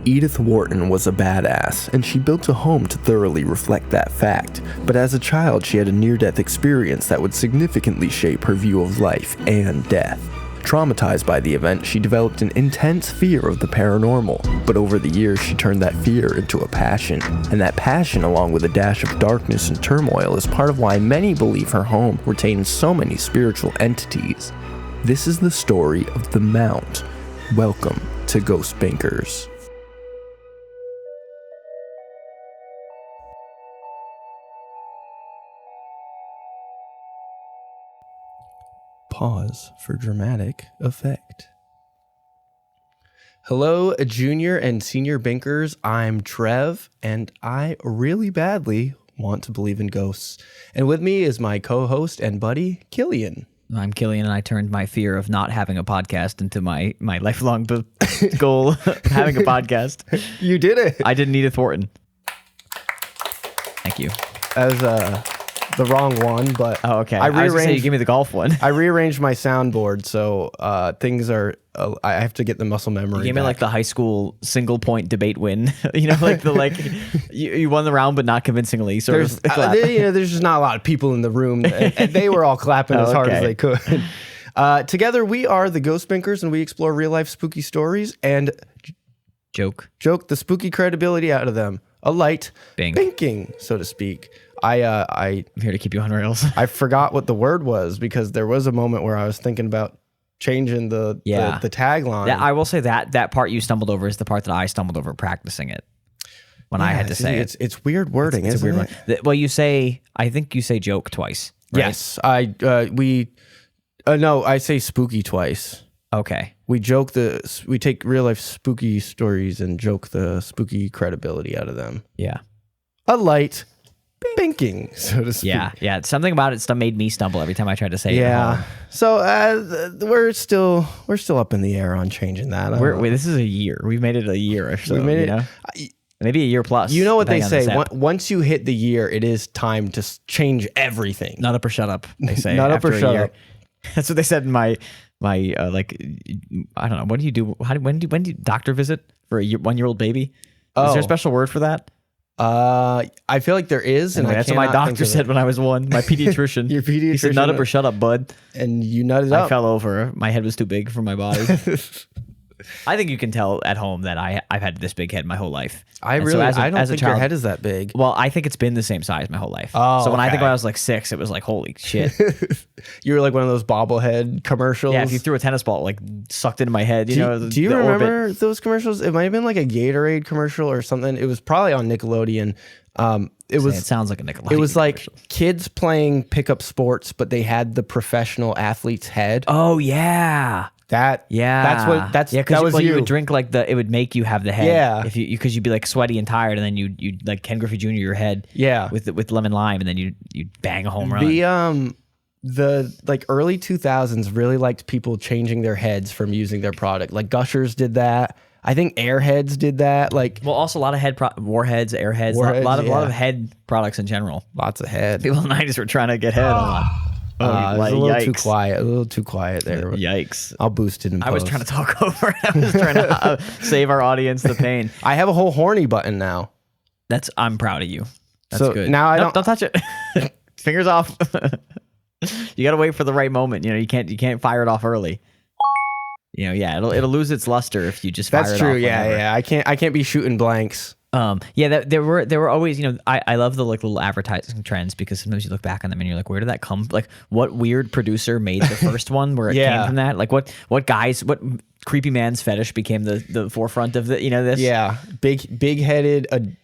Edith Wharton was a badass, and she built a home to thoroughly reflect that fact. But as a child, she had a near-death experience that would significantly shape her view of life and death. Traumatized by the event, she developed an intense fear of the paranormal, but over the years she turned that fear into a passion, and that passion, along with a dash of darkness and turmoil, is part of why many believe her home retains so many spiritual entities. This is the story of the Mount. Welcome to Ghost Bankers. Pause for dramatic effect. Hello, junior and senior bankers. I'm Trev, and I really badly want to believe in ghosts. And with me is my co-host and buddy, Killian. I'm Killian, and I turned my fear of not having a podcast into my lifelong goal of having a podcast. You did it. I didn't need a Thornton. Thank you. That was the wrong one, but oh, okay. I was gonna say you give me the golf one. I rearranged my soundboard, so things are. I have to get the muscle memory. You gave me like the high school single point debate win. You you won the round, but not convincingly. There's just not a lot of people in the room, and they were all clapping as hard as they could. Together, we are the Ghost Bankers, and we explore real life spooky stories and joke the spooky credibility out of them. A light banking, so to speak. I'm here to keep you on rails. I forgot what the word was because there was a moment where I was thinking about changing the tagline. Yeah, I will say that part you stumbled over is the part that I stumbled over practicing it when I had to say it. It's weird wording, it's isn't a weird it? Well, I think you say joke twice. Right? Yes, I say spooky twice. Okay. We take real life spooky stories and joke the spooky credibility out of them. Yeah. A light banking, so to speak. Yeah. Something about it made me stumble every time I tried to say it. Yeah. So we're still up in the air on changing that. Wait, this is a year. We've made it a year or so. We made it. Maybe a year plus. You know what they say? Once you hit the year, it is time to change everything. Not up or shut up. They say. Not up or shut up. That's what they said in my I don't know. What do you do? When do you doctor visit for a 1-year-old baby? Is there a special word for that? I feel like there is, and that's what my doctor said when I was 1. My pediatrician. Your pediatrician. He said, "Nut up or shut up, bud." And you nutted up. I fell over. My head was too big for my body. I think you can tell at home that I've had this big head my whole life. I don't think your head is that big. Well, I think it's been the same size my whole life. Oh, so when I think when I was like 6, it was like, holy shit. You were like one of those bobblehead commercials. Yeah, if you threw a tennis ball, like sucked into my head. Do you remember those commercials? It might have been like a Gatorade commercial or something. It was probably on Nickelodeon. It sounds like a Nickelodeon. It was like kids playing pickup sports, but they had the professional athlete's head. Oh yeah. That was you would drink like it would make you have the head. Yeah. Because you'd be like sweaty and tired, and then you'd like Ken Griffey Jr. your head. Yeah. With lemon lime, and then you'd bang a home run. The like early 2000s really liked people changing their heads from using their product. Like Gushers did that. I think Airheads did that. Also a lot of Warheads, Airheads, a lot of head products in general. Lots of head. People in the 90s were trying to get head a lot. It was a little too quiet there. Yikes. I'll boost it in post. I was trying to talk over it. I was trying to save our audience the pain. I have a whole horny button now. I'm proud of you. That's good. Now don't touch it. Fingers off. You got to wait for the right moment. You can't fire it off early. It'll lose its luster if you just fire it off. That's true. Yeah. I can't be shooting blanks. There were always, I love the like little advertising trends because sometimes you look back on them and you're like, where did that come? Like, what weird producer made the first one where it came from that? Like, what creepy man's fetish became the forefront of this? Yeah, big headed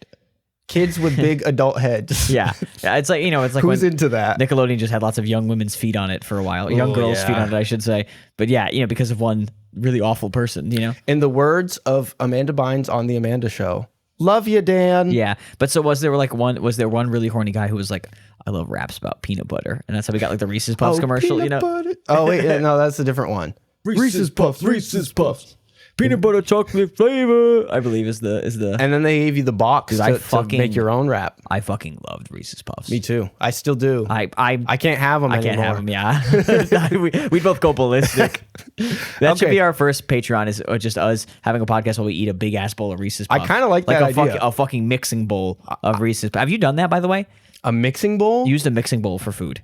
kids with big adult heads. Yeah, it's like it's like who's into that? Nickelodeon just had lots of young women's feet on it for a while, young girls' feet on it, I should say. But yeah, because of one really awful person. In the words of Amanda Bynes on the Amanda Show. Love you, Dan. Yeah, but so was there one really horny guy who was like, I love raps about peanut butter, and that's how we got like the Reese's Puffs commercial. Butter. Oh wait, no, that's a different one. Reese's Puffs. Peanut butter chocolate flavor, I believe is the. And then they gave you the box to make your own wrap. I fucking loved Reese's Puffs. Me too. I still do. I can't have them anymore. I can't have them. Yeah, we'd both go ballistic. That should be our first Patreon. Is just us having a podcast while we eat a big ass bowl of Reese's Puffs. I kind of like that idea. A fucking mixing bowl of Reese's. Have you done that, by the way? A mixing bowl? Used a mixing bowl for food.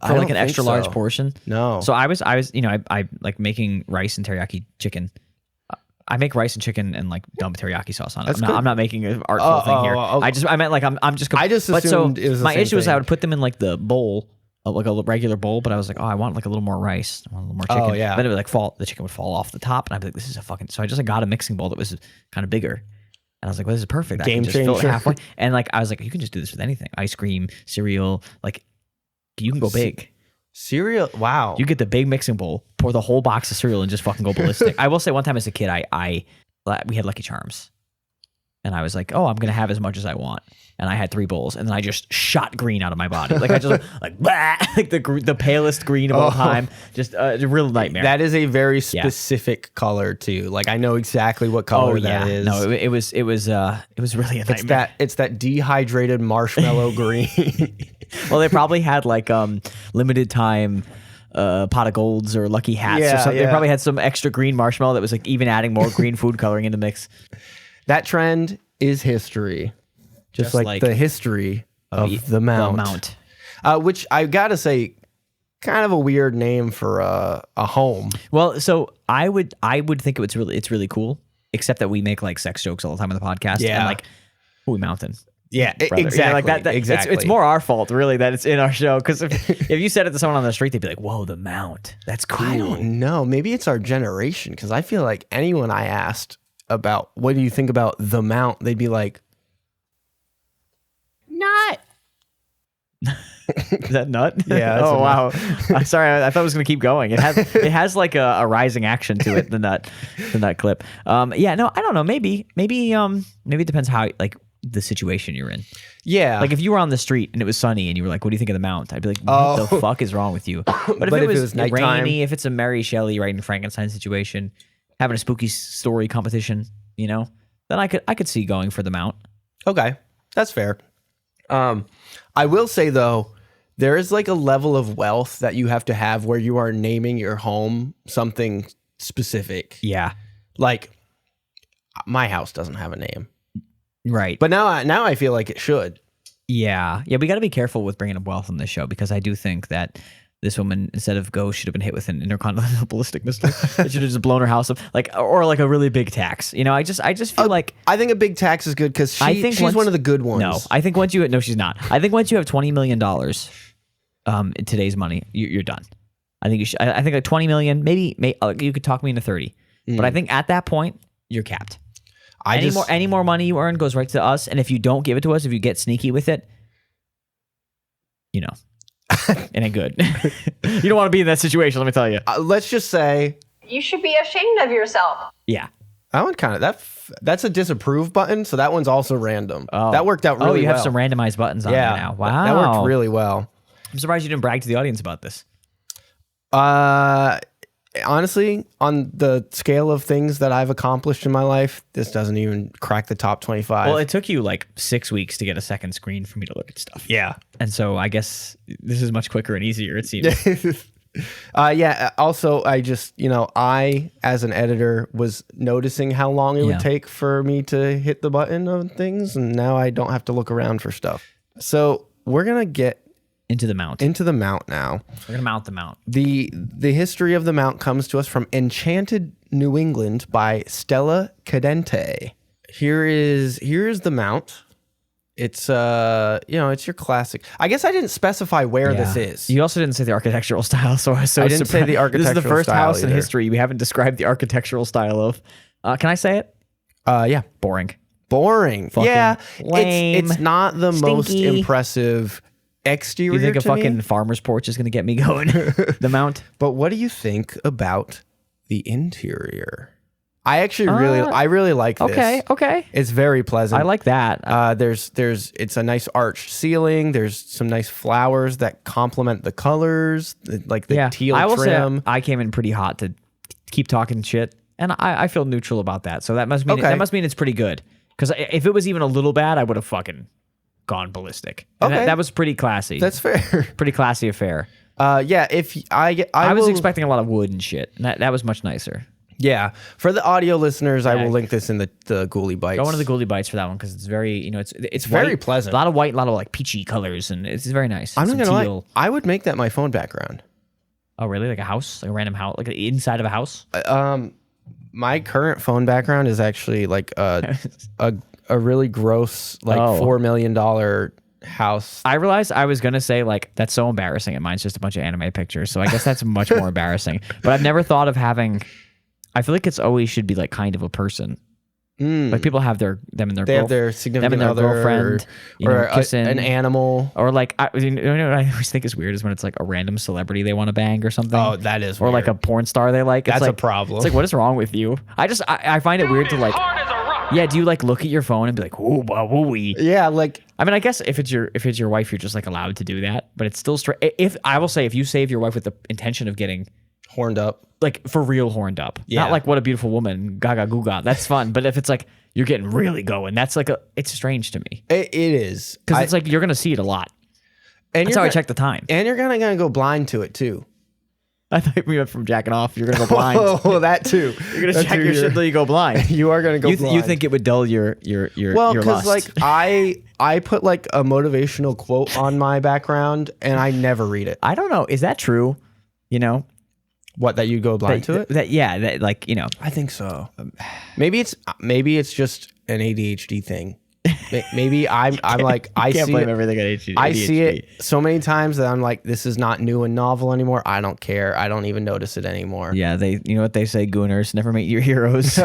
For like an extra large portion? No. So I was, I like making rice and teriyaki chicken. I make rice and chicken and like dump teriyaki sauce on it. I'm not making an artful thing here. I meant like I'm just. I just assumed it was the my same issue was thing. I would put them in like the bowl, like a regular bowl, but I was like, oh, I want like a little more rice, I want a little more chicken. Oh yeah. Then it would like the chicken would fall off the top, and I'd be like, this is a fucking. So I just like got a mixing bowl that was kind of bigger. And I was like, well, this is perfect. Game I can just fill it changer. halfway. And like, I was like, you can just do this with anything. Ice cream, cereal, like you can go big. Cereal? Wow. You get the big mixing bowl, pour the whole box of cereal and just fucking go ballistic. I will say one time as a kid, we had Lucky Charms. And I was like, oh, I'm going to have as much as I want. And I had 3 bowls. And then I just shot green out of my body. Like I just like, blah, like the palest green of all time. Just a real nightmare. That is a very specific color too. Like I know exactly what color that is. No, it was really a nightmare. It's that dehydrated marshmallow green. Well, they probably had like limited time pot of golds or lucky hats or something. They probably had some extra green marshmallow that was like even adding more green food coloring in the mix. That trend is history. Just like the history of the Mount. Which I gotta say, kind of a weird name for a home. Well, so I would think it's really cool, except that we make like sex jokes all the time on the podcast. Yeah. And like, ooh, Mountain. Yeah, Brother. exactly. You know, like that exactly. It's more our fault, really, that it's in our show. Because if you said it to someone on the street, they'd be like, whoa, the Mount. That's cool. I don't know. Maybe it's our generation. Because I feel like anyone I asked about, what do you think about the Mount? They'd be like, nut. Is that nut? Yeah. Oh wow. I'm sorry. I thought it was going to keep going. It has like a rising action to it. The nut clip. Yeah. No, I don't know. Maybe it depends how like the situation you're in. Yeah. Like if you were on the street and it was sunny and you were like, "What do you think of the Mount?" I'd be like, "What the fuck is wrong with you?" But if it was nighttime, rainy, if it's a Mary Shelley writing Frankenstein situation, having a spooky story competition, then I could see going for the Mount. Okay, that's fair. I will say though, there is like a level of wealth that you have to have where you are naming your home something specific. Yeah. Like my house doesn't have a name. Right. But now I feel like it should. Yeah. Yeah, we got to be careful with bringing up wealth on this show because I do think that this woman, instead of should have been hit with an intercontinental ballistic missile. It should have just blown her house up, or like a really big tax. I just feel like I think a big tax is good because she's one of the good ones. No, I think once no, she's not. I think once you have $20 million, in today's money, you're done. I think you should. I think like 20 million, maybe you could talk me into 30, but I think at that point you're capped. Any more money you earn goes right to us, and if you don't give it to us, if you get sneaky with it, it ain't good. You don't want to be in that situation, let me tell you. Let's just say you should be ashamed of yourself. Yeah. That one kind of that's a disapprove button, so that one's also random. Oh. That worked out really well. Oh, you have some randomized buttons on there now. Wow. That worked really well. I'm surprised you didn't brag to the audience about this. Honestly, on the scale of things that I've accomplished in my life, this doesn't even crack the top 25. Well, it took you like 6 weeks to get a second screen for me to look at stuff. Yeah. And so I guess this is much quicker and easier, it seems. Yeah. Also, I just, I, as an editor, was noticing how long it would take for me to hit the button on things. And now I don't have to look around for stuff. So we're going to get into the Mount now. We're going to mount the Mount. The history of the Mount comes to us from Enchanted New England by Stella Cadente. Here is the Mount. It's it's your classic. I guess I didn't specify where this is. You also didn't say the architectural style, so I was so I didn't say the architectural style. This is the first house either. in history we haven't described the architectural style of. Can I say it? Yeah. Boring. Yeah. Lame. It's not the most impressive exterior. You think a fucking me? Farmer's porch is going to get me going? The Mount. But what do you think about the interior? I actually really like this. Okay. It's very pleasant. I like that. It's a nice arched ceiling. There's some nice flowers that complement the colors, like the teal I will trim. say I came in pretty hot to keep talking shit. and I feel neutral about that. So that must mean it's pretty good. Because if it was even a little bad, I would have fucking gone ballistic. And that was pretty classy. That's fair. Pretty classy affair. Yeah. If I was will, expecting a lot of wood and shit, and that was much nicer. Yeah. For the audio listeners, I will link this in the Ghoulie Bites. Go into the Ghoulie Bites for that one because it's very, it's very white, pleasant. A lot of white, a lot of like peachy colors, and it's very nice. I'm not gonna lie. I would make that my phone background. Oh, really? Like a house, like a random house, like inside of a house. My current phone background is actually like a really gross like $4 million house. I realized I was gonna say like that's so embarrassing, and mine's just a bunch of anime pictures. So I guess that's much more embarrassing. But I've never thought of having. I feel like it's always should be like kind of a person. Like people have them and their have their significant other girlfriend, or kissing, an animal, or like what I always think is weird is when it's like a random celebrity they want to bang or something. Oh, that is or weird. like a porn star they like. That's like, a problem. It's like what is wrong with you? I find it weird to like. Yeah, do you like look at your phone and be like, "Ooh, woo-wee"? Yeah, like I mean, I guess if it's your wife, you're just like allowed to do that, but it's still straight. If I will say, if you save your wife with the intention of getting horned up, like for real horned up, not like what a beautiful woman, gaga googa, that's fun. But if it's like you're getting really going, that's like it's strange to me. It is because it's like you're gonna see it a lot, and that's how I check the time. And you're gonna go blind to it too. I thought we went from jacking off. You're gonna go blind. Oh, that too. You're gonna check your shit until you go blind. You are gonna go blind. You think it would dull your well, because like I put like a motivational quote on my background and I never read it. I don't know. Is that true? What, that you go blind to it? That like I think so. Maybe it's just an ADHD thing. Maybe I'm like I can't see blame it, everything on ADHD. I see it so many times that I'm like, this is not new and novel anymore. I don't care. I don't even notice it anymore. Yeah, you know what they say, gooners, never make your heroes.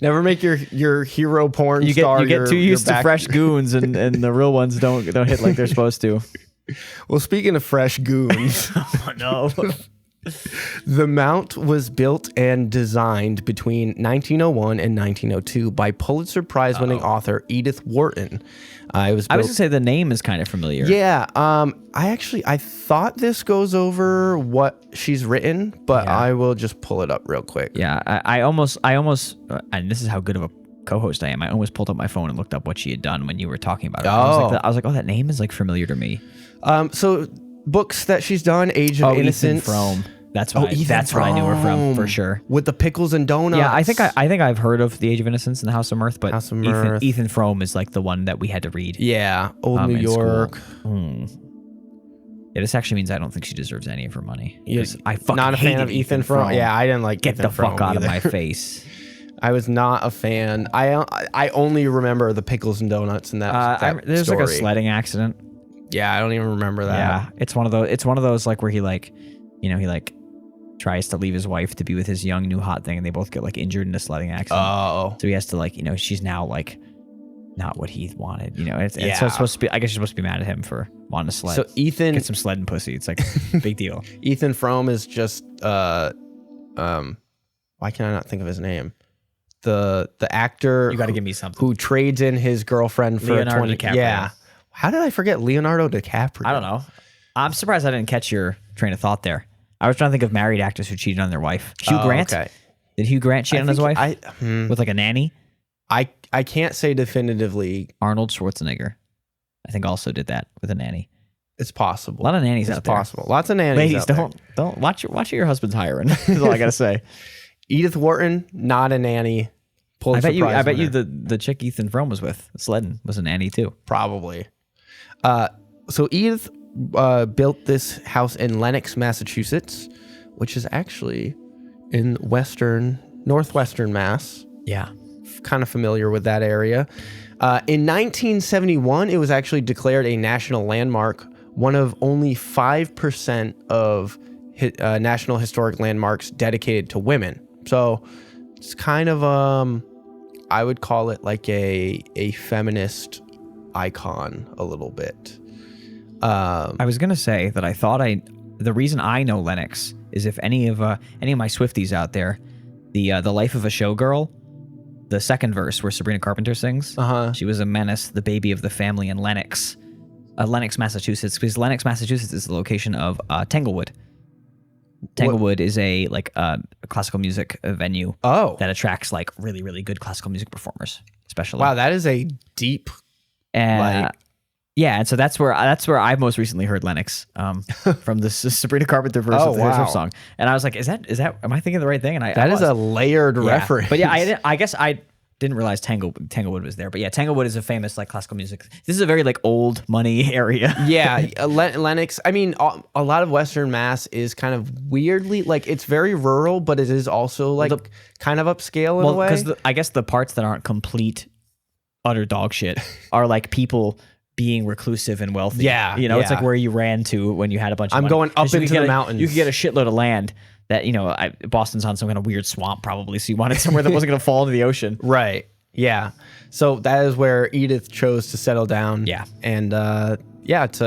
Never make your hero porn star. You get too used to fresh goons, and the real ones don't hit like they're supposed to. Well, speaking of fresh goons, oh no. The mount was built and designed between 1901 and 1902 by Pulitzer Prize-winning author Edith Wharton. I was going to say the name is kind of familiar. Yeah. I thought this goes over what she's written, but I will just pull it up real quick. Yeah. I almost, and this is how good of a co-host I am. I almost pulled up my phone and looked up what she had done when you were talking about it. I was like, oh, that name is like familiar to me. So books that she's done, Age of Innocence. Ethan Frome. That's where I knew her from for sure. With the pickles and donuts. Yeah, I think I've heard of The Age of Innocence and The House of Mirth, but Ethan Frome is like the one that we had to read. Yeah, Old New York. Yeah, this actually means I don't think she deserves any of her money. I fucking not a fan of Ethan Frome. Yeah, I didn't like. Get Ethan the Frome fuck out either. of my face. I was not a fan. I only remember the pickles and donuts and that. There's story. like a sledding accident. Yeah, I don't even remember that. Yeah, it's one of those like where he like, he like tries to leave his wife to be with his young new hot thing, and they both get like injured in a sledding accident. Oh, so he has to like, she's now like not what he wanted. So it's supposed to be. I guess you're supposed to be mad at him for wanting to sled. So Ethan get some sledding pussy. It's like big deal. Ethan Frome is just why can I not think of his name? The actor. You got to give me something. Who trades in his girlfriend for Leonardo DiCaprio. Yeah. How did I forget Leonardo DiCaprio? I don't know. I'm surprised I didn't catch your train of thought there. I was trying to think of married actors who cheated on their wife. Hugh Grant. Okay. Did Hugh Grant cheat on his wife with like a nanny? I can't say definitively. Arnold Schwarzenegger, I think, also did that with a nanny. It's possible. A lot of nannies out there. It's possible. Lots of nannies. Ladies, out don't watch what your husband's hiring. That's all I gotta say. Edith Wharton, not a nanny. I bet you the chick Ethan Frome was with, Sledden, was a nanny too. Probably. So Edith built this house in Lenox, Massachusetts, which is actually in northwestern Mass. Yeah. Kind of familiar with that area. In 1971, it was actually declared a national landmark, one of only 5% of national historic landmarks dedicated to women. So it's kind of, I would call it like a feminist icon a little bit. I was gonna say that I thought the reason I know Lenox is if any of my Swifties out there, the Life of a Showgirl, the second verse where Sabrina Carpenter sings, she was a menace, the baby of the family in Lenox, Massachusetts, because Lenox, Massachusetts is the location of Tanglewood. Tanglewood is a classical music venue. Oh. That attracts like really, really good classical music performers, especially. Wow, that is a deep. And and so that's where I most recently heard Lennox from the Sabrina Carpenter verse of the Taylor Swift song, and I was like, is that am I thinking of the right thing? And that is a layered reference. But yeah, I guess I didn't realize Tanglewood was there. But yeah, Tanglewood is a famous like classical music. This is a very like old money area. Yeah, Lennox. I mean, a lot of Western Mass is kind of weirdly like it's very rural, but it is also like kind of upscale in a way. Because I guess the parts that aren't complete utter dog shit are like people being reclusive and wealthy. Yeah, it's like where you ran to when you had a bunch of money. Going up into the mountains. You could get a shitload of land that, Boston's on some kind of weird swamp probably, so you wanted somewhere that wasn't going to fall into the ocean. Right, yeah. So that is where Edith chose to settle down. Yeah. And it's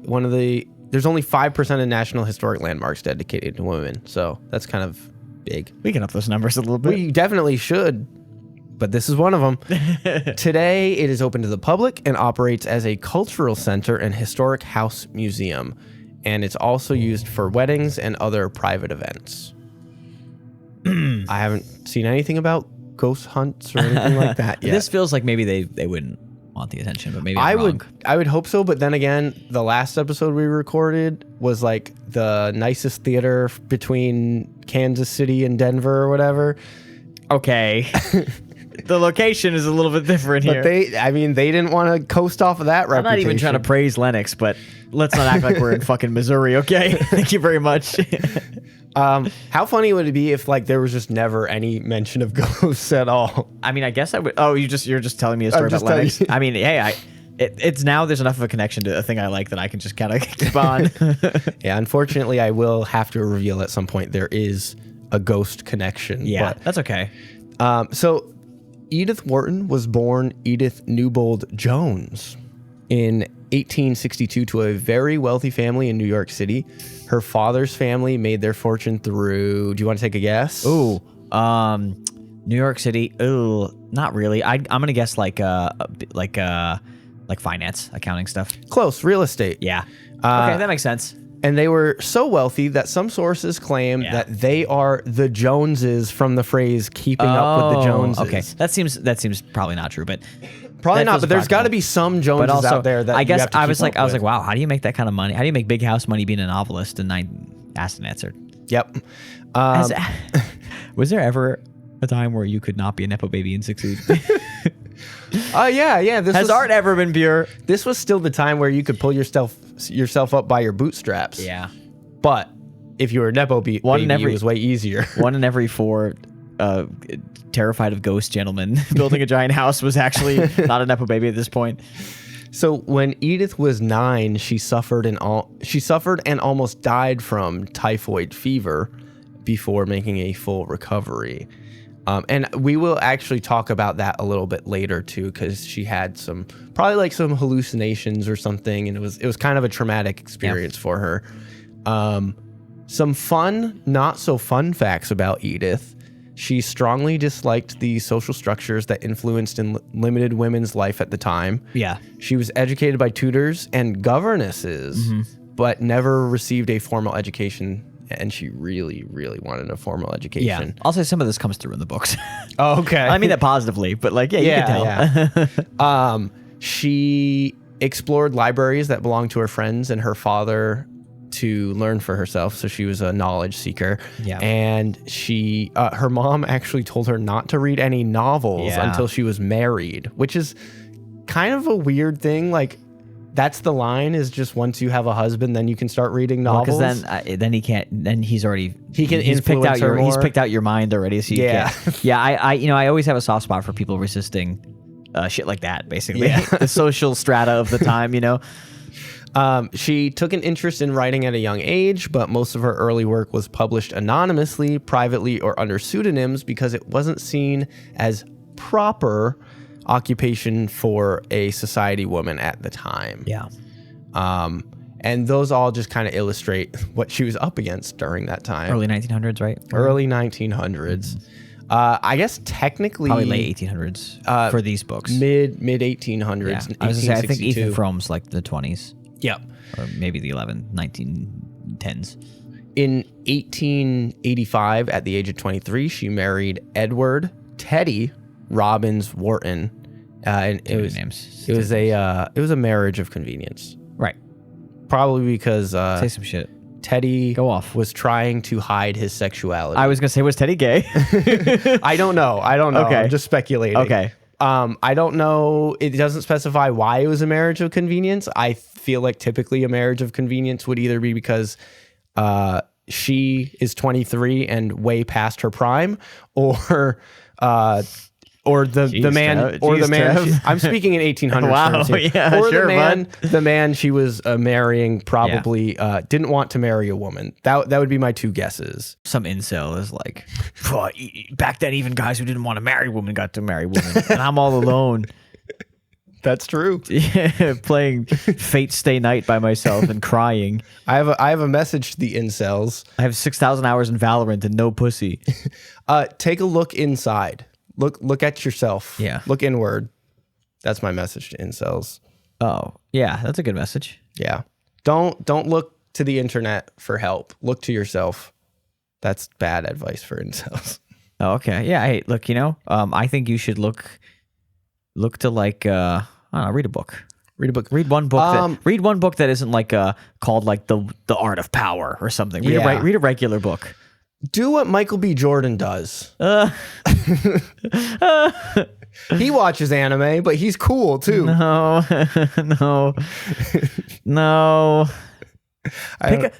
one of the, there's only 5% of National Historic Landmarks dedicated to women, so that's kind of big. We can up those numbers a little bit. We definitely should. But this is one of them. Today, it is open to the public and operates as a cultural center and historic house museum. And it's also used for weddings and other private events. I haven't seen anything about ghost hunts or anything like that yet. This feels like maybe they wouldn't want the attention, but maybe I'm wrong. I would hope so, but then again, the last episode we recorded was like the nicest theater between Kansas City and Denver or whatever. Okay. The location is a little bit different here. But they didn't want to coast off of that reputation. I'm not even trying to praise Lennox, but let's not act like we're in fucking Missouri, okay? Thank you very much. How funny would it be if like there was just never any mention of ghosts at all? I mean, I guess I would. Oh, you're just telling me a story about Lennox. I mean, hey, it's now there's enough of a connection to a thing I like that I can just kind of keep on. Yeah, unfortunately, I will have to reveal at some point there is a ghost connection. Yeah, but, that's okay. So Edith Wharton was born Edith Newbold Jones in 1862 to a very wealthy family in New York City. Her father's family made their fortune through, do you want to take a guess? Ooh, New York City. Ooh, not really. I'm going to guess like finance, accounting stuff. Close, real estate. Yeah. Okay, that makes sense. And they were so wealthy that some sources claim that they are the Joneses from the phrase "keeping up with the Joneses." Okay, that seems probably not true, but probably not. But there's got to be some Joneses also, out there that I guess you have to I was like, with. wow, how do you make that kind of money? How do you make big house money being a novelist? And I asked and answered. Yep. Was there ever a time where you could not be a nepo baby and succeed? Yeah. Has art ever been pure? This was still the time where you could pull yourself up by your bootstraps. Yeah. But if you were a nepo baby, it was way easier. 1 in every 4 terrified of ghost gentlemen building a giant house was actually not a nepo baby at this point. So when Edith was 9, she suffered and almost died from typhoid fever before making a full recovery. And we will actually talk about that a little bit later too, because she had some hallucinations or something, and it was kind of a traumatic experience for her. Some fun, not so fun facts about Edith. She strongly disliked the social structures that influenced and limited women's life at the time. Yeah. She was educated by tutors and governesses, but never received a formal education. And she really, really wanted a formal education. Yeah, I'll say some of this comes through in the books. Oh, okay. I mean that positively, but like, you can tell. Yeah. She explored libraries that belonged to her friends and her father to learn for herself. So she was a knowledge seeker. Yeah. And her mom actually told her not to read any novels until she was married, which is kind of a weird thing. Like, that's the line, is just once you have a husband, then you can start reading novels. Because then he can't. Then he's influence picked out her more. He's picked out your mind already. So you can't. Yeah. I always have a soft spot for people resisting shit like that. Basically, the social strata of the time. She took an interest in writing at a young age, but most of her early work was published anonymously, privately, or under pseudonyms because it wasn't seen as proper occupation for a society woman at the time. Yeah. And those all just kind of illustrate what she was up against during that time. Early 1900s, right? Early 1900s. I guess technically probably late 1800s for these books. Mid 1800s. Yeah. I was gonna say, I think Ethan Fromm's like the 20s. Yep. Or maybe the 1910s. In 1885, at the age of 23, she married Edward Teddy Robbins Wharton, and it was a marriage of convenience. Right. Probably because say some shit. Teddy Go off. was trying to hide his sexuality. I was gonna say, was Teddy gay? I don't know. Okay. I'm just speculating. Okay. I don't know. It doesn't specify why it was a marriage of convenience. I feel like typically a marriage of convenience would either be because she is 23 and way past her prime, or the man. I'm speaking in 1800s. Wow, yeah, or sure, the man she was marrying probably didn't want to marry a woman. That would be my two guesses. Some incel is like, back then, even guys who didn't want to marry women got to marry women, and I'm all alone. That's true. Yeah, playing Fate Stay Night by myself and crying. I have a message to the incels. I have 6,000 hours in Valorant and no pussy. Take a look inside. Look at yourself. Yeah. Look inward. That's my message to incels. Oh, yeah, that's a good message. Yeah. Don't look to the internet for help. Look to yourself. That's bad advice for incels. Oh, okay. Yeah. Hey, look, I think you should look to like I don't know, read a book. Read one book. Read one book that isn't like called like the Art of Power or something. Read a regular book. Do what Michael B. Jordan does. He watches anime, but he's cool too. No.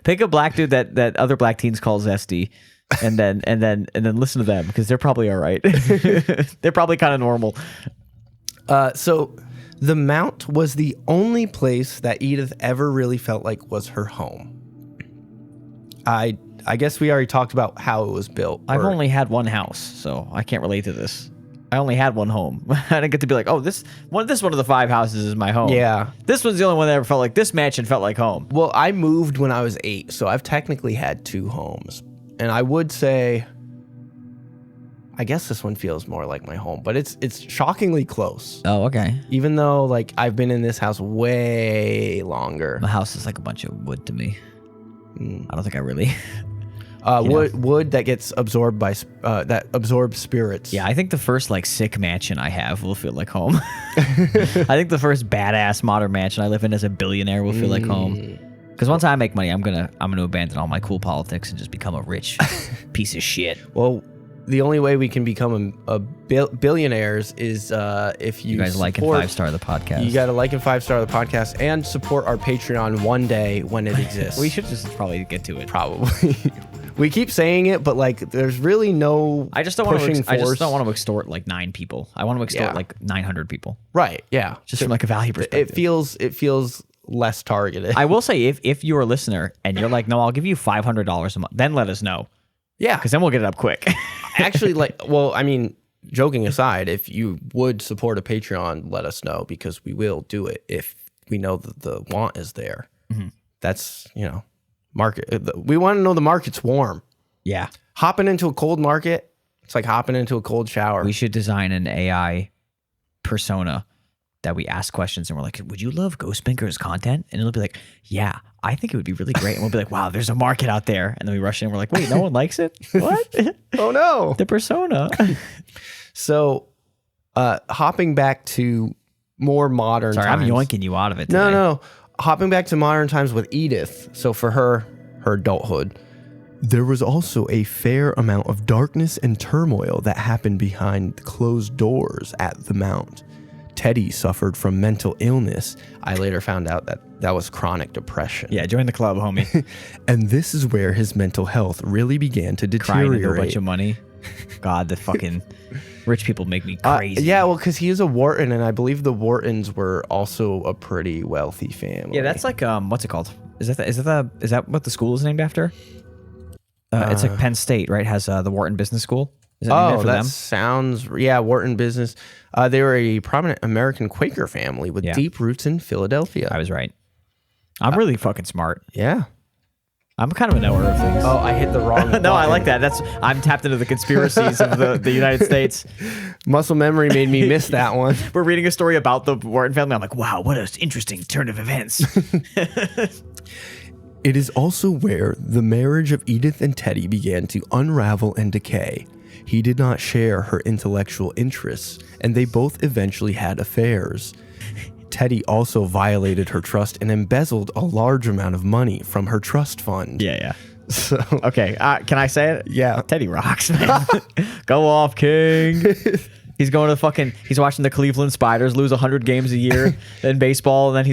Pick a black dude that other black teens call zesty, and then listen to them because they're probably all right. They're probably kind of normal. So the Mount was the only place that Edith ever really felt like was her home. I guess we already talked about how it was built. I've only had one house, so I can't relate to this. I only had one home. I didn't get to be like, oh, this one of the 5 houses is my home. Yeah. This one's the only one that ever felt like this mansion felt like home. Well, I moved when I was 8, so I've technically had 2 homes. And I would say, I guess this one feels more like my home, but it's shockingly close. Oh, okay. Even though like I've been in this house way longer. My house is like a bunch of wood to me. I don't think I really... wood that gets absorbed by that absorbs spirits. Yeah, I think the first like sick mansion I have will feel like home. I think the first badass modern mansion I live in as a billionaire will feel like home. Because once I make money, I'm gonna abandon all my cool politics and just become a rich piece of shit. Well, the only way we can become billionaires is if you guys like and 5-star the podcast. You got to like and 5-star the podcast and support our Patreon one day when it exists. We should just probably get to it. Probably. We keep saying it, but like, there's really no. I just don't want to extort like 9 people. I want to extort like 900 people. Right. Yeah. Just from like a value perspective. It feels less targeted. I will say, if you're a listener and you're like, no, I'll give you $500 a month, then let us know. Yeah. Because then we'll get it up quick. Actually, joking aside, if you would support a Patreon, let us know because we will do it if we know that the want is there. Mm-hmm. That's, market. We want to know the market's warm. Yeah. Hopping into a cold market, it's like hopping into a cold shower. We should design an AI persona that we ask questions and we're like, would you love Ghostbanker's content? And it'll be like, yeah, I think it would be really great. And we'll be like, wow, there's a market out there. And then we rush in and we're like, wait, no one likes it? What? Oh no. The persona. So hopping back to more modern times. I'm yoinking you out of it today. No. Hopping back to modern times with Edith. So for her adulthood, there was also a fair amount of darkness and turmoil that happened behind closed doors at the Mount. Teddy suffered from mental illness. I later found out that was chronic depression. Yeah, join the club, homie. And this is where his mental health really began to deteriorate. Crying into a bunch of money. God, the fucking rich people make me crazy. Yeah, well, because he is a Wharton, and I believe the Whartons were also a pretty wealthy family. Yeah, that's like what's it called? Is that what the school is named after? It's like Penn State, right? Has the Wharton Business School. Is that named after them? Sounds Wharton Business. They were a prominent American Quaker family with deep roots in Philadelphia. I was right. I'm really fucking smart. Yeah. I'm kind of a knower of things. Oh, I hit the wrong button. No, I like that. I'm tapped into the conspiracies of the United States. Muscle memory made me miss that one. We're reading a story about the Wharton family. I'm like, wow, what an interesting turn of events. It is also where the marriage of Edith and Teddy began to unravel and decay. He did not share her intellectual interests, and they both eventually had affairs. Teddy also violated her trust and embezzled a large amount of money from her trust fund. Yeah. So, Okay, can I say it? Yeah. Teddy rocks, man. Go off, King. He's going to he's watching the Cleveland Spiders lose 100 games a year in baseball, and then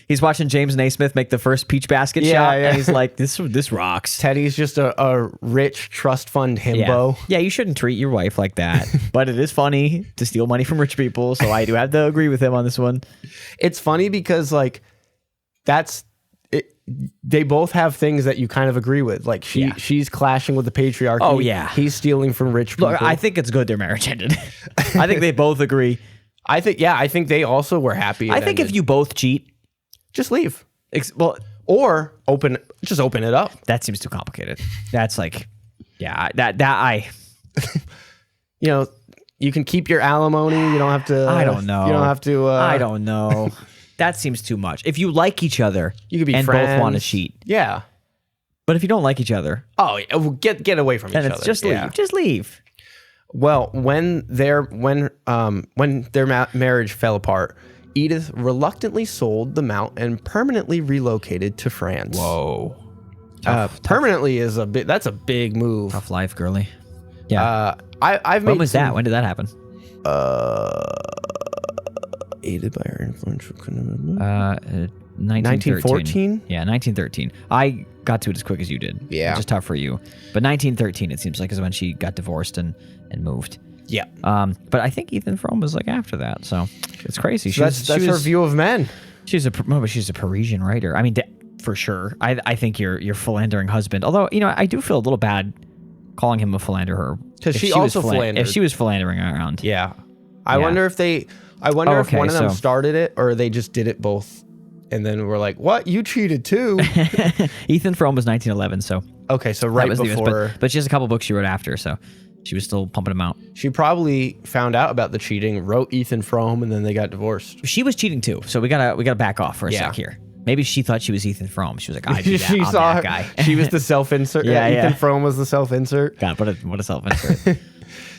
he's watching James Naismith make the first peach basket shot, and he's like, this rocks. Teddy's just a rich trust fund himbo. Yeah, you shouldn't treat your wife like that, but it is funny to steal money from rich people, so I do have to agree with him on this one. It's funny because, like, that's... they both have things that you kind of agree with. Like she's clashing with the patriarchy. Oh yeah, he's stealing from rich people. Look, I think it's good their marriage ended. I think they both agree. I think they also were happy. I think if you both cheat, just leave. Or open it up. That seems too complicated. That's like, I you know, you can keep your alimony. You don't have to. I don't know. You don't have to. I don't know. That seems too much. If you like each other, you could be and friends. both want to cheat. Yeah. But if you don't like each other, get away from each other. Just leave. Yeah. Just leave. Well, when their marriage fell apart, Edith reluctantly sold the mount and permanently relocated to France. Whoa. Permanently is that's a big move. Tough life, girly. Yeah. I've made. When was that? When did that happen? Aided by her influential. 1914. Yeah, 1913. I got to it as quick as you did. Yeah. Which is tough for you. But 1913, it seems like, is when she got divorced and moved. Yeah. But I think Ethan Frome was like after that, so it's crazy. So that's her view of men. She's a Parisian writer. I mean, for sure. I think your philandering husband. Although, you know, I do feel a little bad calling him a philanderer because she also philandered. If she was philandering around. Yeah. I wonder if one of them started it or they just did it both. And then we're like, what? You cheated too. Ethan Frome was 1911, so. Okay, so right before. But she has a couple books she wrote after, so she was still pumping them out. She probably found out about the cheating, wrote Ethan Frome, and then they got divorced. She was cheating too, so we gotta back off for a sec here. Maybe she thought she was Ethan Frome. She was like, I do that. I'm that guy. She was the self-insert. Ethan Frome was the self-insert. God, what a self-insert.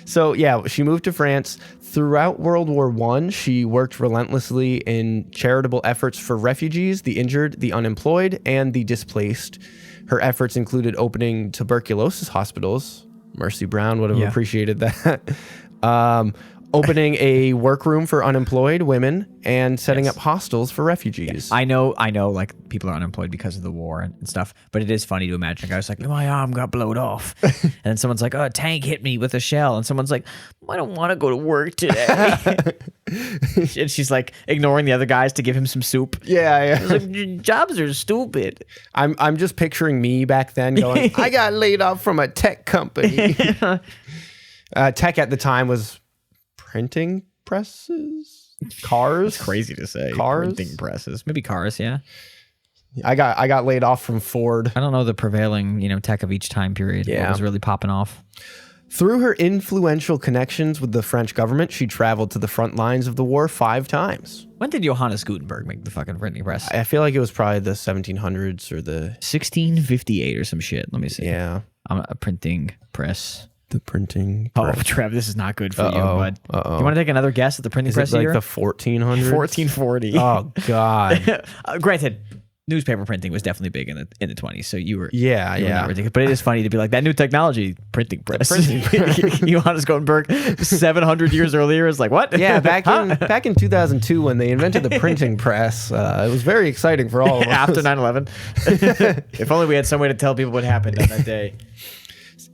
So, yeah, she moved to France. Throughout World War I, she worked relentlessly in charitable efforts for refugees, the injured, the unemployed, and the displaced. Her efforts included opening tuberculosis hospitals. Mercy Brown would have appreciated that. Opening a workroom for unemployed women and setting up hostels for refugees. I know, like, people are unemployed because of the war and stuff, but it is funny to imagine a guy's like, my arm got blown off. And then someone's like, a tank hit me with a shell. And someone's like, I don't want to go to work today. And she's like ignoring the other guys to give him some soup. Yeah. Like, jobs are stupid. I'm just picturing me back then going, I got laid off from a tech company. Tech at the time was printing presses, cars. It's crazy to say. Cars, printing presses, maybe cars. Yeah. I got laid off from Ford. I don't know the prevailing tech of each time period. Yeah, what was really popping off. Through her influential connections with the French government, she traveled to the front lines of the war 5 times. When did Johannes Gutenberg make the fucking printing press? I feel like it was probably the 1700s or the 1658 or some shit. Let me see. Yeah, a printing press. The printing press. Oh, Trev, this is not good for you, bud. You want to take another guess at the printing press year? Is it like the 1400s? 1440. Oh, God. Granted, newspaper printing was definitely big in the 20s, so you were not ridiculous. But it is funny to be like, that new technology, printing press. Johannes Gutenberg, 700 years earlier, is like, what? Yeah, back in 2002 when they invented the printing press, it was very exciting for all of us. After 9/11. If only we had some way to tell people what happened on that day.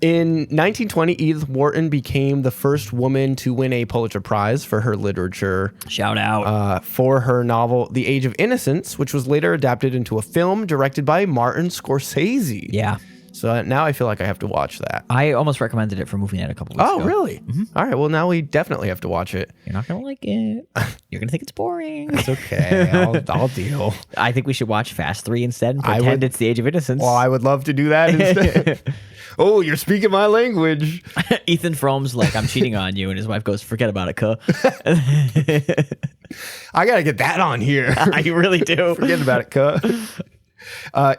In 1920, Edith Wharton became the first woman to win a Pulitzer Prize for her literature. Shout out. For her novel, The Age of Innocence, which was later adapted into a film directed by Martin Scorsese. Yeah. So now I feel like I have to watch that. I almost recommended it for Movie Night a couple weeks ago. Oh, really? Mm-hmm. All right. Well, now we definitely have to watch it. You're not going to like it. You're going to think it's boring. It's okay. I'll deal. I think we should watch Fast 3 instead and pretend it's The Age of Innocence. Well, I would love to do that instead. Oh, you're speaking my language. Ethan Frome's like, I'm cheating on you. And his wife goes, forget about it, cuh. I got to get that on here. You really do. Forget about it, cuh.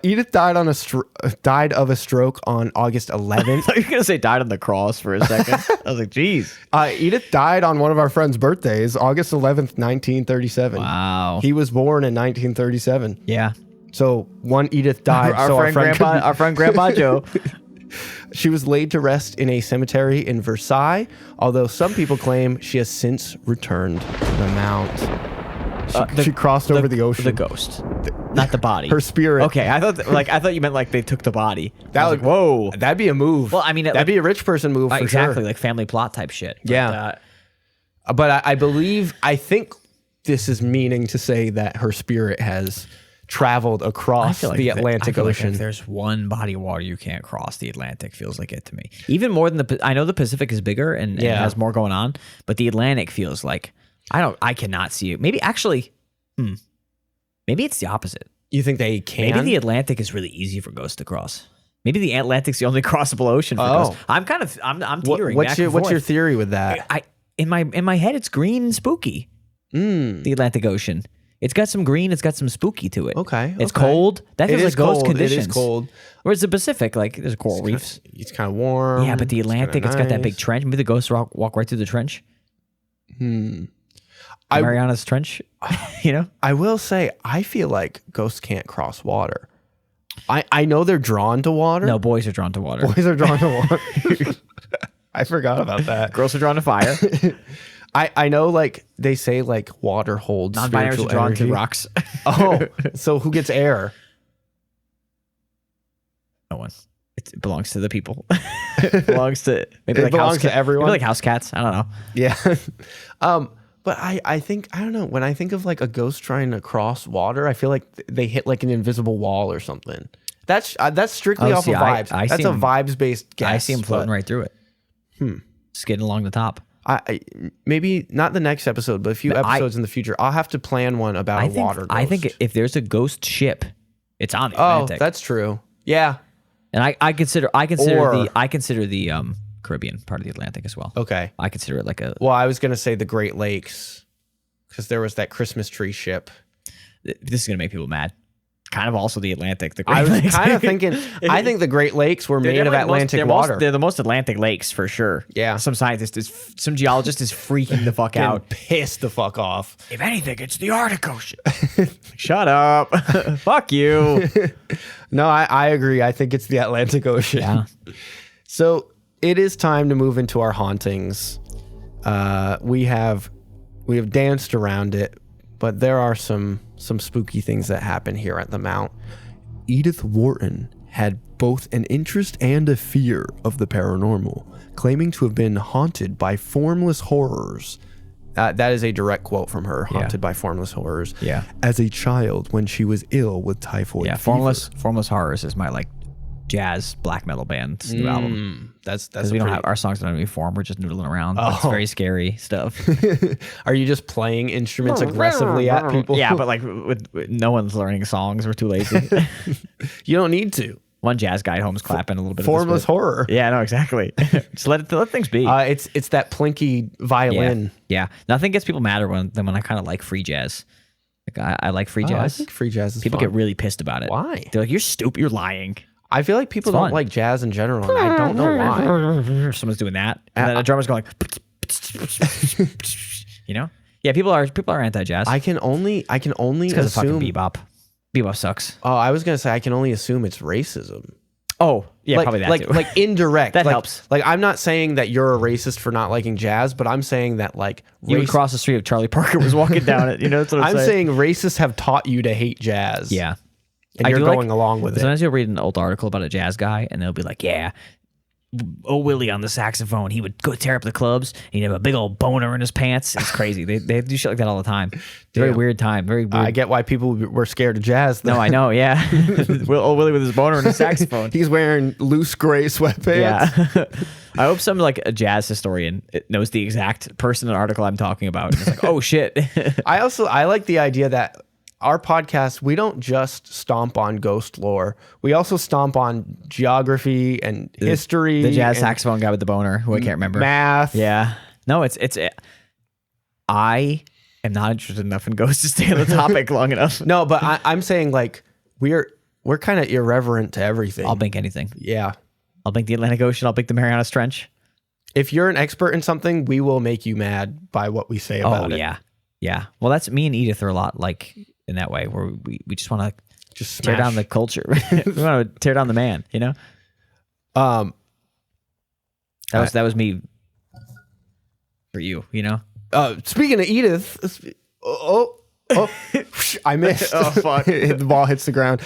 Edith died of a stroke on August 11th. I thought you were going to say died on the cross for a second. I was like, geez. Edith died on one of our friends' birthdays, August 11th, 1937. Wow. He was born in 1937. Yeah. So one Edith died. Our friend Grandpa Joe. She was laid to rest in a cemetery in Versailles, although some people claim she has since returned to the Mount. She crossed over the ocean. The ghost, not the body. Her spirit. Okay, I thought you meant like they took the body. That was like, whoa, that'd be a move. Well, I mean, that'd be a rich person move for exactly, sure. Like family plot type shit. Yeah, but I think this is meaning to say that her spirit has traveled across the Atlantic Ocean. Like if there's one body of water you can't cross, the Atlantic feels like it to me. Even more than I know the Pacific is bigger and has more going on, but the Atlantic feels like I cannot see it. Maybe actually, maybe it's the opposite. You think they can? Maybe the Atlantic is really easy for ghosts to cross. Maybe the Atlantic's the only crossable ocean for ghosts. I'm teetering. What's your theory with that? In my head, it's green and spooky. The Atlantic Ocean. It's got some green. It's got some spooky to it. Okay. It's cold. That feels like ghost conditions. It is cold. Whereas the Pacific, like there's coral reefs. It's kind of warm. Yeah, but the Atlantic, it's got that big trench. Maybe the ghosts walk right through the trench. Mariana's Trench. You know. I will say, I feel like ghosts can't cross water. I know they're drawn to water. No, boys are drawn to water. Boys are drawn to water. I forgot about that. Girls are drawn to fire. I know, like, they say, like, water holds non-binaries are drawn energy. to rocks. Oh, so who gets air? No one. It belongs to the people. It belongs to maybe it belongs to everyone. Maybe like house cats. I don't know. Yeah. But I think, I don't know, when I think of like a ghost trying to cross water, I feel like they hit like an invisible wall or something. That's strictly off of vibes. That's a vibes based guess. I see him floating right through it. Skidding along the top. I maybe not the next episode, but a few episodes in the future. I'll have to plan one about a water ghost. I think if there's a ghost ship, it's on the Atlantic. Oh, that's true. Yeah. And I consider the Caribbean part of the Atlantic as well. Okay. I consider it like a. Well, I was gonna say the Great Lakes because there was that Christmas tree ship. This is gonna make people mad. Kind of also the Atlantic. The Great I was Lakes. kind of thinking. I think the Great Lakes were made of Atlantic water. They're the most Atlantic lakes for sure. Yeah. Some geologist is freaking the fuck out. Pissed the fuck off. If anything, it's the Arctic Ocean. Shut up. Fuck you. No, I agree. I think it's the Atlantic Ocean. Yeah. So it is time to move into our hauntings. We have danced around it, but there are some spooky things that happen here at the Mount. Edith Wharton had both an interest and a fear of the paranormal, claiming to have been haunted by formless horrors. That is a direct quote from her, haunted by formless horrors. Yeah. As a child when she was ill with typhoid fever. Formless Horrors is my like jazz black metal band's new album. That's we don't have our songs don't have any form. We're just noodling around. It's very scary stuff. Are you just playing instruments aggressively at people? Yeah, but like no one's learning songs. We're too lazy. You don't need to. One jazz guy at home's clapping a little bit. Formless horror. Yeah, no, exactly. Just let things be. It's that plinky violin. Yeah. Nothing gets people madder than when I kind of like free jazz. Like I like free jazz. I think free jazz is people fun. get really pissed about it. Why? They're like, you're stupid. You're lying. I feel like people don't like jazz in general, and I don't know why. Someone's doing that, and then the drummer's going like, you know? Yeah, people are anti-jazz. I can only because of fucking assume bebop. Bebop sucks. Oh, I was gonna say I can only assume it's racism. Oh, yeah, like, probably that like, too. Like indirect. That like, helps. Like I'm not saying that you're a racist for not liking jazz, but I'm saying that like you would cross the street if Charlie Parker was walking down it. You know, that's what I'm saying. I'm saying racists have taught you to hate jazz. Yeah. And you're going along with it. Sometimes you'll read an old article about a jazz guy, and they'll be like, yeah, Willie on the saxophone, he would go tear up the clubs, and he'd have a big old boner in his pants. It's crazy. They do shit like that all the time. Very weird time. Very weird. I get why people were scared of jazz, though. No, I know, yeah. Old Willie with his boner and his saxophone. He's wearing loose gray sweatpants. Yeah. I hope some like a jazz historian knows the exact person and article I'm talking about. It's like, oh, shit. I like the idea that our podcast, we don't just stomp on ghost lore. We also stomp on geography and history. The jazz saxophone guy with the boner, who I can't remember. Math. Yeah. No, I am not interested enough in ghosts to stay on the topic long enough. No, but I'm saying like we're kind of irreverent to everything. I'll bank anything. Yeah. I'll bank the Atlantic Ocean. I'll bank the Marianas Trench. If you're an expert in something, we will make you mad by what we say about it. Oh, yeah. Yeah. Well, that's me and Edith are a lot like in that way where we just want to Just tear down the culture. We want to tear down the man, you know? That was me for you, you know? Speaking of Edith, I missed. Oh, fuck. The ball hits the ground.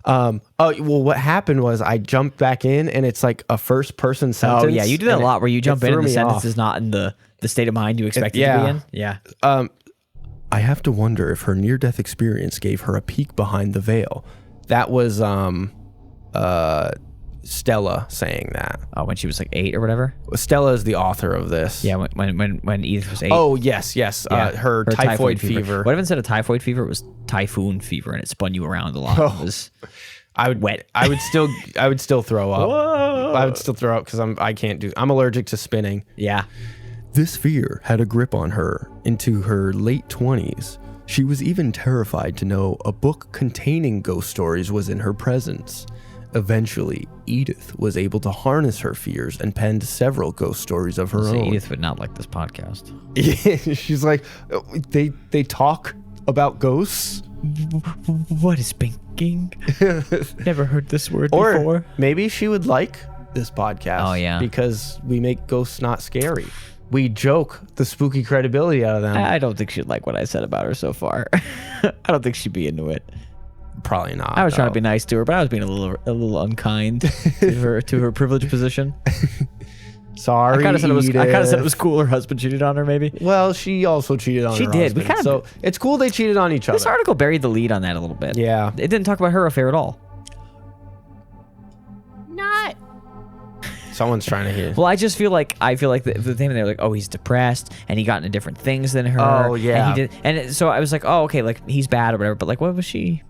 What happened was I jumped back in and it's like a first person sentence. Oh, yeah. You do that a lot where you jump in and the sentence off. is not in the state of mind you expect it to be in. Yeah. I have to wonder if her near-death experience gave her a peek behind the veil. That was Stella saying that. Oh, when she was like 8 or whatever? Stella is the author of this. Yeah, when Edith was 8. Oh, yes. Yeah. Her typhoid fever. What if instead of typhoid fever, it was typhoon fever and it spun you around a lot? It was wet. I would still throw up. Whoa. I would still throw up because I'm allergic to spinning. Yeah. This fear had a grip on her into her late 20s. She was even terrified to know a book containing ghost stories was in her presence. Eventually, Edith was able to harness her fears and penned several ghost stories of her own. Edith would not like this podcast. Yeah, she's like, they talk about ghosts? What is binking? Never heard this word before. Or maybe she would like this podcast. Oh, yeah. Because we make ghosts not scary. We joke the spooky credibility out of them. I don't think she'd like what I said about her so far. I don't think she'd be into it. Probably not. I was trying to be nice to her, but I was being a little unkind to her privileged position. Sorry, I kind of said it was cool her husband cheated on her, maybe. Well, she also cheated on her husband. So it's cool they cheated on each other. This article buried the lead on that a little bit. Yeah. It didn't talk about her affair at all. Not. Someone's trying to hear. Well, I feel like the thing they're like, oh, he's depressed and he got into different things than her. Oh, yeah. So I was like, oh, okay, like he's bad or whatever. But like, what was she?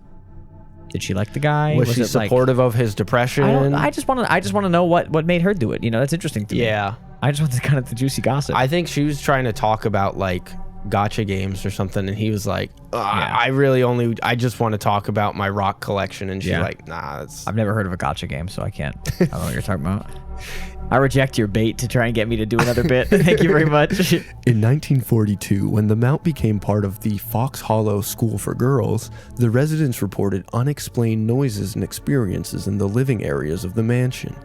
Did she like the guy? Was she supportive of his depression? I just want to know what made her do it. You know, that's interesting to me. Yeah. I just want the kind of the juicy gossip. I think she was trying to talk about like gotcha games or something, and he was like, I just want to talk about my rock collection, and she's like, nah, I've never heard of a gotcha game, so I can't. I don't know what you're talking about. I reject your bait to try and get me to do another bit. Thank you very much. In 1942, when the Mount became part of the Fox Hollow School for Girls, the residents reported unexplained noises and experiences in the living areas of the mansion.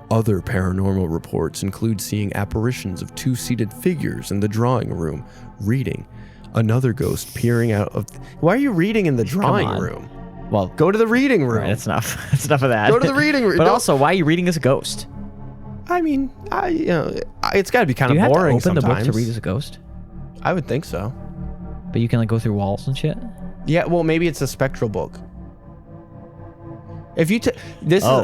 Other paranormal reports include seeing apparitions of two-seated figures in the drawing room, reading. Another ghost peering out of... Why are you reading in the drawing room? Well, go to the reading room. Right, that's enough. That's enough of that. Go to the reading room. But also, why are you reading as a ghost? I mean, it's got to be kind of boring sometimes. Do you have to open sometimes. the book to read as a ghost? I would think so. But you can like go through walls and shit? Yeah, well, maybe it's a spectral book. If you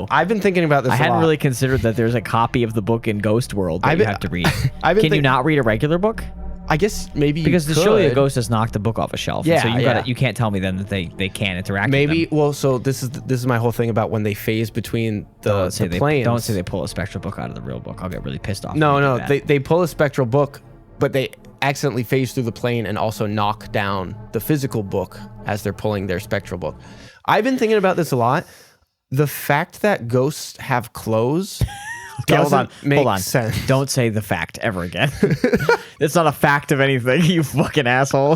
I've been thinking about this. I hadn't really considered that there's a copy of the book in Ghost World that you have to read. Can you not read a regular book? I guess maybe because surely a ghost has knocked the book off a shelf. Yeah, so you can't tell me then that they can't interact. Maybe with them. Well, so this is my whole thing about when they phase between the planes. Don't say they pull a spectral book out of the real book. I'll get really pissed off. No, they pull a spectral book, but they accidentally phase through the plane and also knock down the physical book as they're pulling their spectral book. I've been thinking about this a lot. The fact that ghosts have clothes doesn't make sense. Don't say the fact ever again. It's not a fact of anything, you fucking asshole.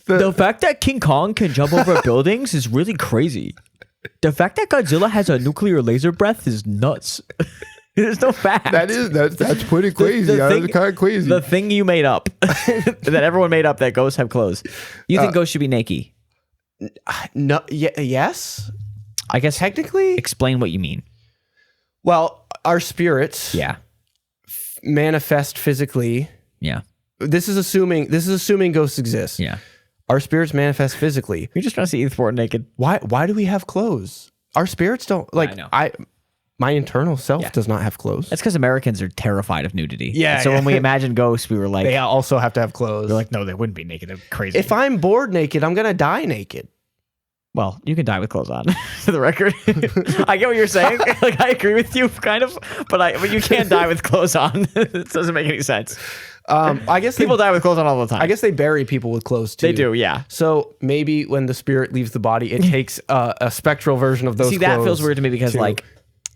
The fact that King Kong can jump over buildings is really crazy. The fact that Godzilla has a nuclear laser breath is nuts. There's no fact. That's pretty crazy. That's kind of crazy. The thing you made up, that everyone made up, that ghosts have clothes. You think ghosts should be naked? No. Yes. I guess technically. Explain what you mean. Well, our spirits. Yeah. Manifest physically. Yeah. This is assuming ghosts exist. Yeah. Our spirits manifest physically. You're just trying to see Edith Wharton naked. Why do we have clothes? Our spirits don't my internal self does not have clothes. That's because Americans are terrified of nudity. Yeah. And so when we imagine ghosts, we were like, they also have to have clothes. We're like, no, they wouldn't be naked. They're crazy. If I'm bored naked, I'm gonna die naked. Well, you can die with clothes on, for the record. I get what you're saying. Like, I agree with you, kind of, but you can't die with clothes on. It doesn't make any sense. I guess People die with clothes on all the time. I guess they bury people with clothes too. they do, yeah. So maybe when the spirit leaves the body, it takes a spectral version of those. See, that clothes feels weird to me because too. like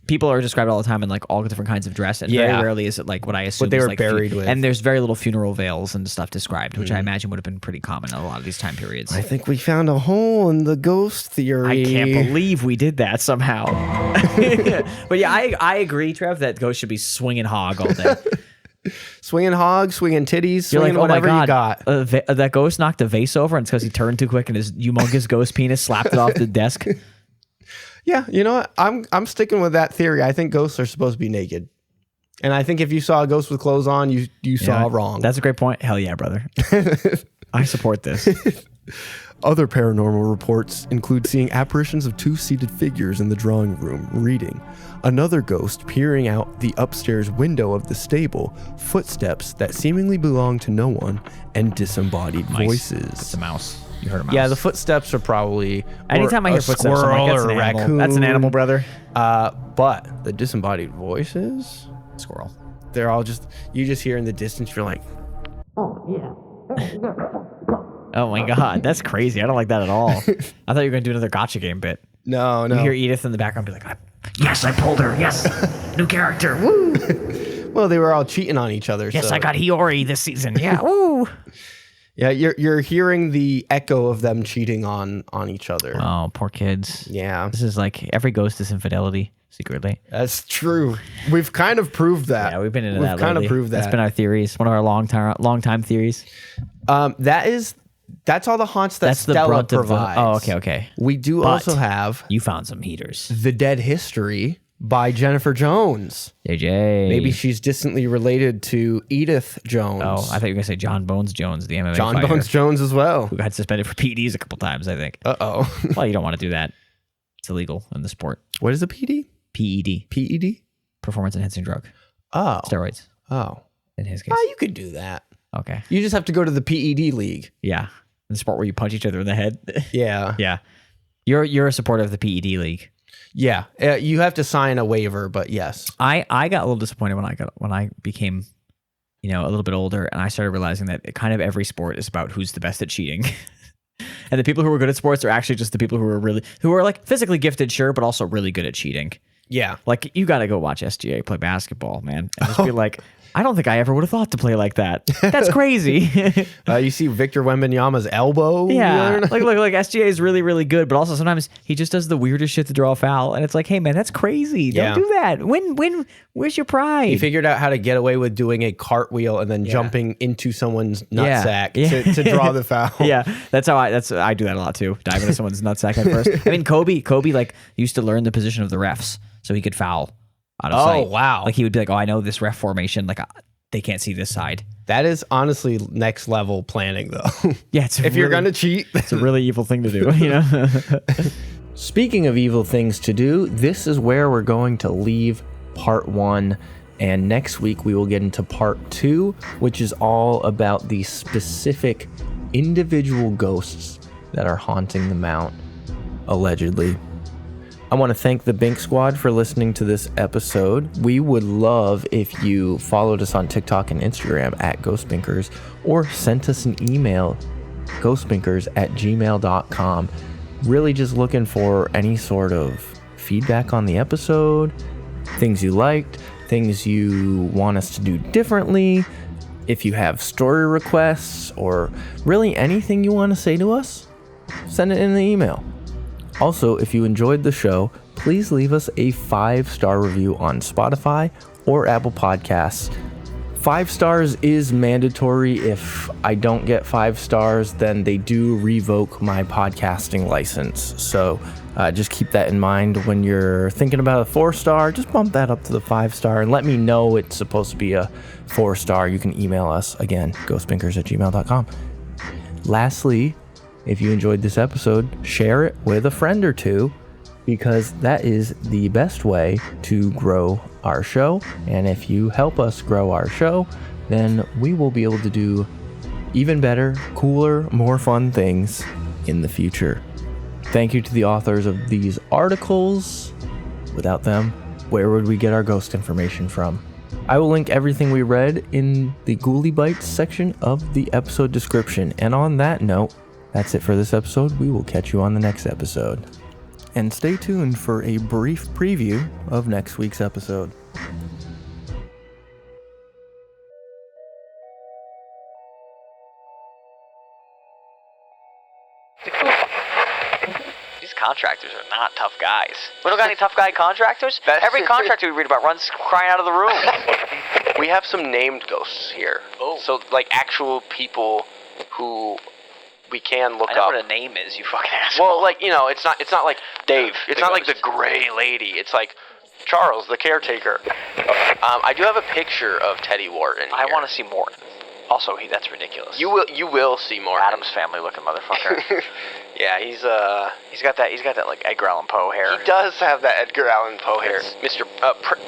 people are described all the time in like all different kinds of dress, and very rarely is it like what I assume they is were like buried with. And there's very little funeral veils and stuff described, which I imagine would have been pretty common in a lot of these time periods. I think we found a hole in the ghost theory. I can't believe we did that somehow. But yeah, I agree, Trev, that ghosts should be swinging hog all day. Swinging hog, swinging titties, You're swinging like, oh my whatever you God, got. that ghost knocked a vase over, and it's because he turned too quick and his humongous ghost penis slapped it off the desk. Yeah, you know what? I'm sticking with that theory. I think ghosts are supposed to be naked. And I think if you saw a ghost with clothes on, you saw wrong. That's a great point. Hell yeah, brother. I support this. Other paranormal reports include seeing apparitions of two seated figures in the drawing room reading, another ghost peering out the upstairs window of the stable, footsteps that seemingly belong to no one, and disembodied voices. It's a mouse. You heard a mouse. Yeah, the footsteps are probably anytime I hear footsteps, I'm like, that's or an a animal. raccoon. That's an animal, brother. But the disembodied voices, Squirrel. they're all just, you just hear in the distance, you're like, Oh my God, that's crazy. I don't like that at all. I thought you were going to do another gotcha game bit. no. You hear Edith in the background be like, yes, I pulled her. Yes. New character. Woo. Well, they were all cheating on each other. Yes, so. I got Hiyori this season. Yeah. Woo. Yeah, you're hearing the echo of them cheating on each other. Oh, poor kids. Yeah, This is like every ghost is infidelity secretly. that's true. We've kind of proved that. Yeah, we've been into We've that. kind lately. of proved that. That's been our theories. One of our long time theories. That's all the haunts that That's the Stella brunt provides. of the. Oh, okay. We do But also have You found some heaters. The Dead History by Jennifer Jones. JJ. Maybe she's distantly related to Edith Jones. Oh, I thought you were gonna say John Bones Jones, the MMA John fighter, Bones Jones as well. who got suspended for PEDs a couple times. I think. Uh-oh. Well, you don't want to do that. It's illegal in the sport. What is a PD? PED, PED? performance enhancing drug, Oh. steroids. Oh. In his case. You could do that. Okay. You just have to go to the PED league. Yeah. In the sport where you punch each other in the head. Yeah. Yeah. You're a supporter of the PED league. Yeah. You have to sign a waiver, but yes. I got a little disappointed when I became, a little bit older, and I started realizing that kind of every sport is about who's the best at cheating. And the people who are good at sports are actually just the people who are like physically gifted, sure, but also really good at cheating. Yeah. Like, you got to go watch SGA play basketball, man, and just be like, I don't think I ever would have thought to play like that. That's crazy. You see Victor Wembanyama's elbow. Yeah, like SGA is really, really good, but also sometimes he just does the weirdest shit to draw a foul, and it's like, hey man, that's crazy. Don't do that. Where's your pride? He figured out how to get away with doing a cartwheel and then jumping into someone's nutsack to draw the foul. Yeah, I do that a lot too. Dive into someone's nutsack at first. I mean, Kobe like used to learn the position of the refs so he could foul out of sight. Oh, wow. Like he would be like, oh, I know this ref formation. Like they can't see this side. That is honestly next level planning, though. Yeah, if you're going to cheat. It's a really evil thing to do, Speaking of evil things to do, this is where we're going to leave part 1. And next week we will get into part 2, which is all about the specific individual ghosts that are haunting the Mount, allegedly. I want to thank the Bink Squad for listening to this episode. We would love if you followed us on TikTok and Instagram at GhostBinkers, or sent us an email, ghostbinkers@gmail.com. Really just looking for any sort of feedback on the episode, things you liked, things you want us to do differently. If you have story requests or really anything you want to say to us, send it in the email. Also, if you enjoyed the show, please leave us a 5-star review on Spotify or Apple Podcasts. 5 stars is mandatory. If I don't get 5 stars, then they do revoke my podcasting license. So just keep that in mind when you're thinking about a 4-star. Just bump that up to the 5-star and let me know it's supposed to be a 4-star. You can email us again, ghostbinkers@gmail.com. Lastly, if you enjoyed this episode, share it with a friend or two, because that is the best way to grow our show. And if you help us grow our show, then we will be able to do even better, cooler, more fun things in the future. Thank you to the authors of these articles. Without them, where would we get our ghost information from? I will link everything we read in the Ghoulie Bites section of the episode description. And on that note, that's it for this episode. We will catch you on the next episode. And stay tuned for a brief preview of next week's episode. These contractors are not tough guys. We don't got any tough guy contractors? Every contractor we read about runs crying out of the room. We have some named ghosts here. Oh. So, like, actual people who we can look up. I know what a name is, you fucking asshole. Well, like, you know, it's not like Dave. It's not like the gray lady. It's like Charles, the caretaker. I do have a picture of Teddy Wharton here. I want to see Morton. Also, that's ridiculous. You will see Morton. Adam's family looking motherfucker. Yeah, he's got that like Edgar Allan Poe hair. He does have that Edgar Allan Poe hair. Mr.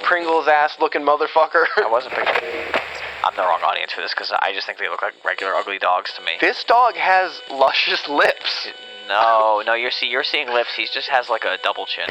Pringles ass looking motherfucker. I wasn't picturing. I'm the wrong audience for this because I just think they look like regular ugly dogs to me. This dog has luscious lips. No, you're seeing lips. He just has like a double chin.